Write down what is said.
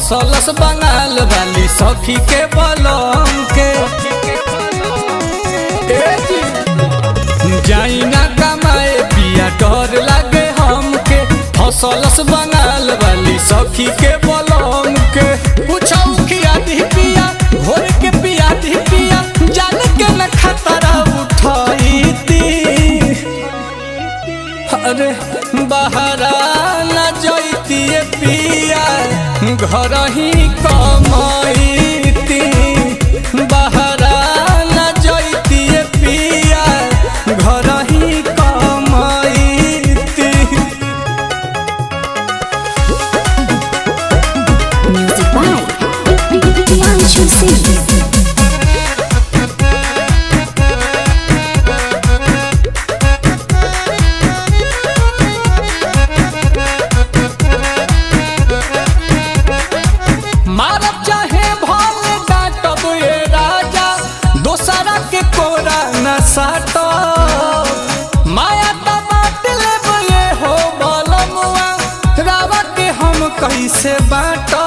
फसलस बंगाल वाली सखी के बलम के जाई ना कमाए पिया डर लागे हमके फसलस बंगाल वाली सखी के बलम के पूछाऊ किया दी पिया भोर के पिया दी पिया जान के न खतरा उठाई ती अरे बहरा न जैती पिया घर ही कमाईती बहरा न जैती पिया घर ही कमाईती। Music by Priyanshu Singh. मारब चाहे भाल डांटब ये राजा दोसरा के कोरा न साटो माया त बात लेब ये हो बलमुआ रावा के हम कैसे बाटो